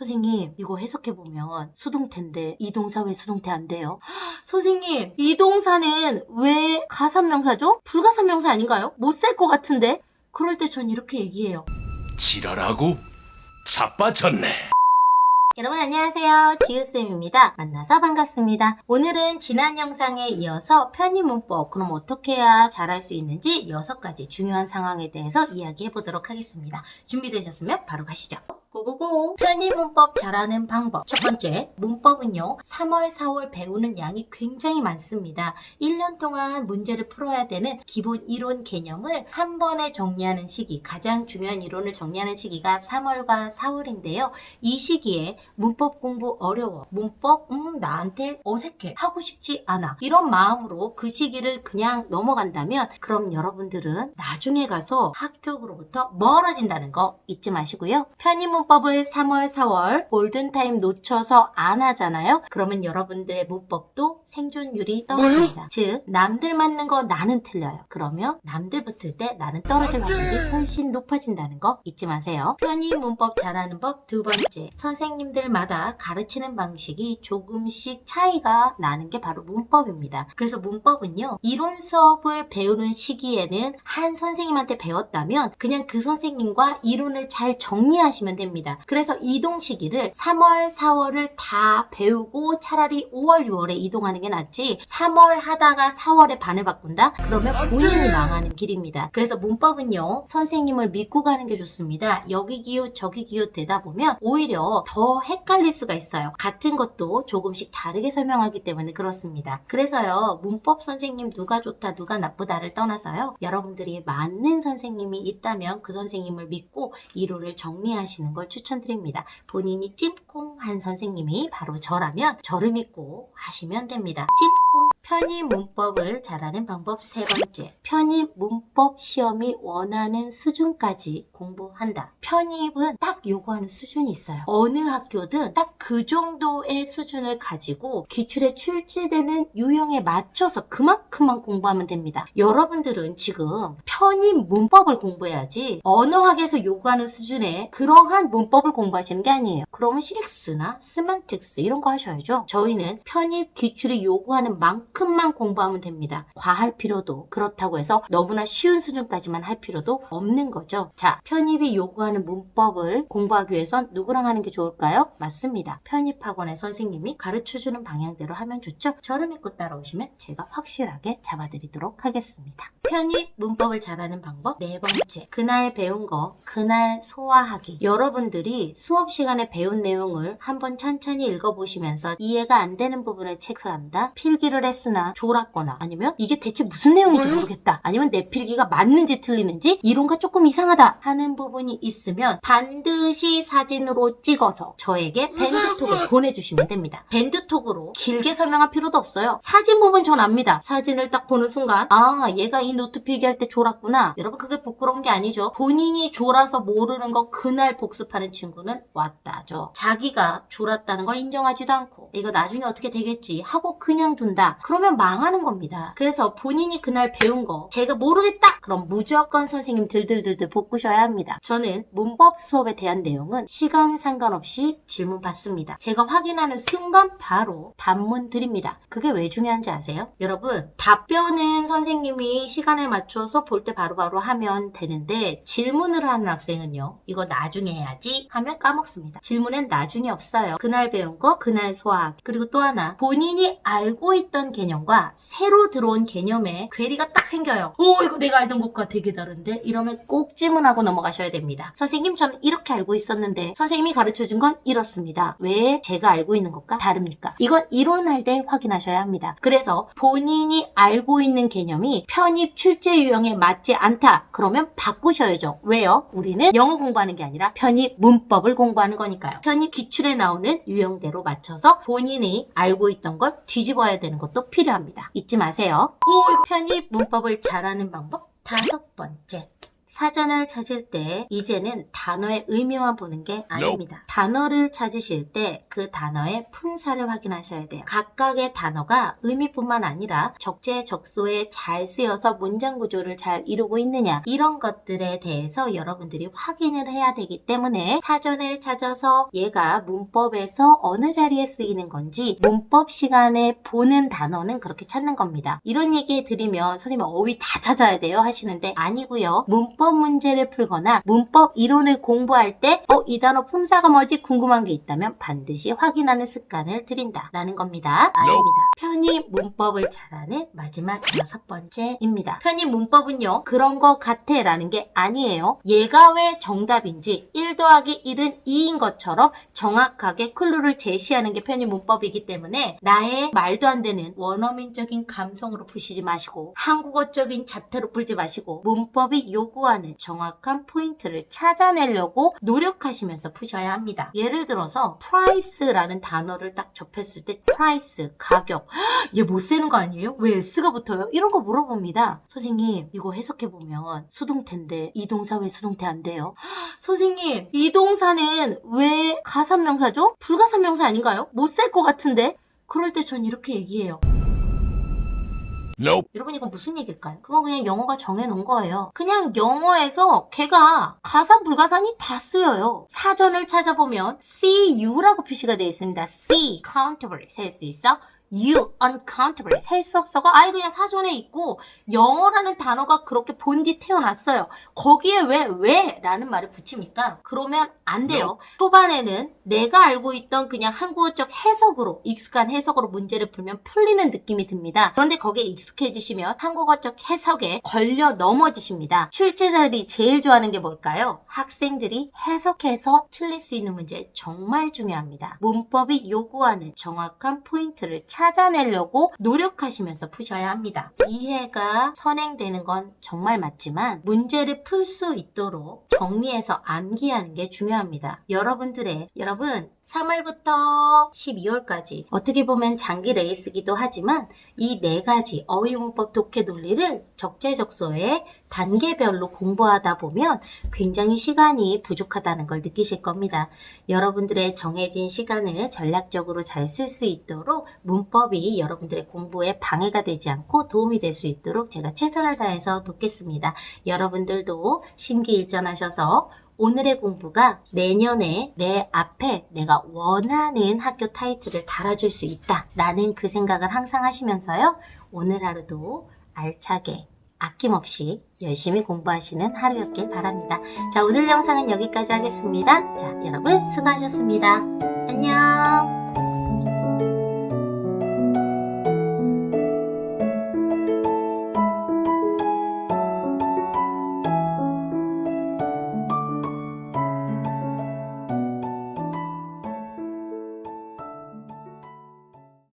선생님 이거 해석해보면 수동태인데 이 동사 왜 수동태 안 돼요? 선생님 이 동사는 왜 가산명사죠? 불가산명사 아닌가요? 못 살 것 같은데? 그럴 때 전 이렇게 얘기해요. 지랄하고 자빠졌네. 여러분 안녕하세요. 지우쌤입니다. 만나서 반갑습니다. 오늘은 지난 영상에 이어서 편의 문법, 그럼 어떻게 해야 잘할 수 있는지 6가지 중요한 상황에 대해서 이야기해 보도록 하겠습니다. 준비되셨으면 바로 가시죠. 고고고! 편의 문법 잘하는 방법. 첫 번째, 문법은요. 3월, 4월 배우는 양이 굉장히 많습니다. 1년 동안 문제를 풀어야 되는 기본 이론 개념을 한 번에 정리하는 시기, 가장 중요한 이론을 정리하는 시기가 3월과 4월인데요. 이 시기에 문법 공부 어려워. 문법 나한테 어색해. 하고 싶지 않아. 이런 마음으로 그 시기를 그냥 넘어간다면 그럼 여러분들은 나중에 가서 합격으로부터 멀어진다는 거 잊지 마시고요. 편의 문법을 3월, 4월 골든타임 놓쳐서 안 하잖아요. 그러면 여러분들의 문법도 생존율이 떨어집니다. 즉 남들 맞는 거 나는 틀려요. 그러면 남들 붙을 때 나는 떨어질 확률이 훨씬 높아진다는 거 잊지 마세요. 편의 문법 잘하는 법 두 번째, 선생님들마다 가르치는 방식이 조금씩 차이가 나는 게 바로 문법입니다. 그래서 문법은요, 이론 수업을 배우는 시기에는 한 선생님한테 배웠다면 그냥 그 선생님과 이론을 잘 정리하시면 됩니다. 그래서 이동 시기를 3월, 4월을 다 배우고 차라리 5월, 6월에 이동하는 게 낫지 3월 하다가 4월에 반을 바꾼다? 그러면 본인이 망하는 길입니다. 그래서 문법은요, 선생님을 믿고 가는 게 좋습니다. 여기 기호, 저기 기호 되다 보면 오히려 더 헷갈릴 수가 있어요. 같은 것도 조금씩 다르게 설명하기 때문에 그렇습니다. 그래서요, 문법 선생님 누가 좋다, 누가 나쁘다를 떠나서요, 여러분들이 맞는 선생님이 있다면 그 선생님을 믿고 이론을 정리하시는 걸 추천드립니다. 본인이 찜콩한 선생님이 바로 저라면 저를 믿고 하시면 됩니다. 찜콩. 편의 문법을 잘하는 방법 세 번째, 편의 문법 시험이 원하는 수준까지 공부한다. 편입은 딱 요구하는 수준이 있어요. 어느 학교든 딱 그 정도의 수준을 가지고 기출에 출제되는 유형에 맞춰서 그만큼만 공부하면 됩니다. 여러분들은 지금 편의 문법을 공부해야지 언어학에서 요구하는 수준의 그러한 문법을 공부하시는 게 아니에요. 그러면 CX나 세만틱스 이런 거 하셔야죠. 저희는 편입 기출이 요구하는 만큼만 공부하면 됩니다. 과할 필요도, 그렇다고 해서 너무나 쉬운 수준까지만 할 필요도 없는 거죠. 자, 편입이 요구하는 문법을 공부하기 위해선 누구랑 하는 게 좋을까요? 맞습니다. 편입학원의 선생님이 가르쳐주는 방향대로 하면 좋죠. 저를 믿고 따라오시면 제가 확실하게 잡아드리도록 하겠습니다. 편입 문법을 잘하는 방법 네 번째, 그날 배운 거 그날 소화하기. 여러분들이 수업 시간에 배운 내용을 한번 천천히 읽어보시면서 이해가 안 되는 부분을 체크한다. 필기를 했으나 졸았거나 아니면 이게 대체 무슨 내용인지 모르겠다. 아니면 내 필기가 맞는지 틀리는지 이론과 조금 이상하다 하는 부분이 있으면 반드시 사진으로 찍어서 저에게 밴드톡을 보내주시면 됩니다. 밴드톡으로 길게 설명할 필요도 없어요. 사진 보면 전 압니다. 사진을 딱 보는 순간 아, 얘가 이 노트 필기할 때 졸았구나. 여러분 그게 부끄러운 게 아니죠. 본인이 졸아서 모르는 거 그날 복습하는 친구는 왔다죠. 자기가 졸았다는 걸 인정하지도 않고 이거 나중에 어떻게 되겠지 하고 그냥 둔다. 그러면 망하는 겁니다. 그래서 본인이 그날 배운 거 제가 모르겠다. 그럼 무조건 선생님 들들들들 볶으셔야 합니다. 저는 문법 수업에 대한 내용은 시간 상관없이 질문 받습니다. 제가 확인하는 순간 바로 답문 드립니다. 그게 왜 중요한지 아세요? 여러분 답변은 선생님이 시간에 맞춰서 볼 때 바로바로 하면 되는데 질문을 하는 학생은요, 이거 나중에 해야지 하면 까먹습니다. 질문엔 나중에 없어요. 그날 배운 거 그날 소화하기. 그리고 또 하나, 본인이 알고 있던 개념과 새로 들어온 개념에 괴리가 딱 생겨요. 오, 이거 내가 알던 것과 되게 다른데? 이러면 꼭 질문하고 넘어가셔야 됩니다. 선생님 저는 이렇게 알고 있었는데 선생님이 가르쳐준 건 이렇습니다. 왜 제가 알고 있는 것과 다릅니까? 이건 이론할 때 확인하셔야 합니다. 그래서 본인이 알고 있는 개념이 편입 출제 유형에 맞지 않다. 그러면 바꾸셔야죠. 왜요? 우리는 영어 공부하는 게 아니라 편입 문법을 공부하는 거니까요. 편입 기출에 나오는 유형대로 맞춰서 본인이 알고 있던 걸 뒤집어야 되는 것도 필요합니다. 잊지 마세요. 오, 편입 문법을 잘하는 방법 다섯 번째, 사전을 찾을 때 이제는 단어의 의미만 보는 게 아닙니다. 단어를 찾으실 때 그 단어의 품사를 확인하셔야 돼요. 각각의 단어가 의미뿐만 아니라 적재적소에 잘 쓰여서 문장 구조를 잘 이루고 있느냐, 이런 것들에 대해서 여러분들이 확인을 해야 되기 때문에 사전을 찾아서 얘가 문법에서 어느 자리에 쓰이는 건지 문법 시간에 보는 단어는 그렇게 찾는 겁니다. 이런 얘기 드리면 선생님 어휘 다 찾아야 돼요 하시는데 아니고요. 문법 문제를 풀거나 문법 이론을 공부할 때 이 단어 품사가 뭐지 궁금한 게 있다면 반드시 확인하는 습관을 들인다 라는 겁니다. 아닙니다. 편의 문법을 잘하는 마지막 6번째입니다. 편의 문법은요, 그런 거 같아 라는 게 아니에요. 얘가 왜 정답인지 1 더하기 1은 2인 것처럼 정확하게 클루를 제시하는 게 편의 문법이기 때문에 나의 말도 안 되는 원어민적인 감성으로 푸시지 마시고 한국어적인 잣대로 풀지 마시고 문법이 요구하는 정확한 포인트를 찾아내려고 노력하시면서 푸셔야 합니다. 예를 들어서 price라는 단어를 딱 접했을 때 price, 가격, 얘 못 세는 거 아니에요? 왜 S가 붙어요? 이런 거 물어봅니다. 선생님 이거 해석해보면 수동태인데 이 동사 왜 수동태 안 돼요? 선생님 이 동사는 왜 가산명사죠? 불가산명사 아닌가요? 못 셀 것 같은데? 그럴 때 전 이렇게 얘기해요. 여러분 이건 무슨 얘기일까요? 그건 그냥 영어가 정해놓은 거예요. 그냥 영어에서 걔가 가산 불가산이 다 쓰여요. 사전을 찾아보면 CU라고 표시가 되어 있습니다. C, countable 셀 수 있어? U, uncountable 셀 수 없어가 아예 그냥 사전에 있고 영어라는 단어가 그렇게 본디 태어났어요. 거기에 왜 라는 말을 붙입니까? 그러면 안 돼요. 초반에는 내가 알고 있던 그냥 한국어적 해석으로 익숙한 해석으로 문제를 풀면 풀리는 느낌이 듭니다. 그런데 거기에 익숙해지시면 한국어적 해석에 걸려 넘어지십니다. 출제자들이 제일 좋아하는 게 뭘까요? 학생들이 해석해서 틀릴 수 있는 문제 정말 중요합니다. 문법이 요구하는 정확한 포인트를 찾아내려고 노력하시면서 푸셔야 합니다. 이해가 선행되는 건 정말 맞지만 문제를 풀 수 있도록 정리해서 암기하는 게 중요합니다. 여러분 3월부터 12월까지 어떻게 보면 장기 레이스기도 하지만 이 4가지 어휘문법 독해 논리를 적재적소에 단계별로 공부하다 보면 굉장히 시간이 부족하다는 걸 느끼실 겁니다. 여러분들의 정해진 시간을 전략적으로 잘 쓸 수 있도록 문법이 여러분들의 공부에 방해가 되지 않고 도움이 될 수 있도록 제가 최선을 다해서 돕겠습니다. 여러분들도 심기일전하셔서 오늘의 공부가 내년에 내 앞에 내가 원하는 학교 타이틀을 달아줄 수 있다 라는 그 생각을 항상 하시면서요. 오늘 하루도 알차게 아낌없이 열심히 공부하시는 하루였길 바랍니다. 자, 오늘 영상은 여기까지 하겠습니다. 자, 여러분 수고하셨습니다. 안녕.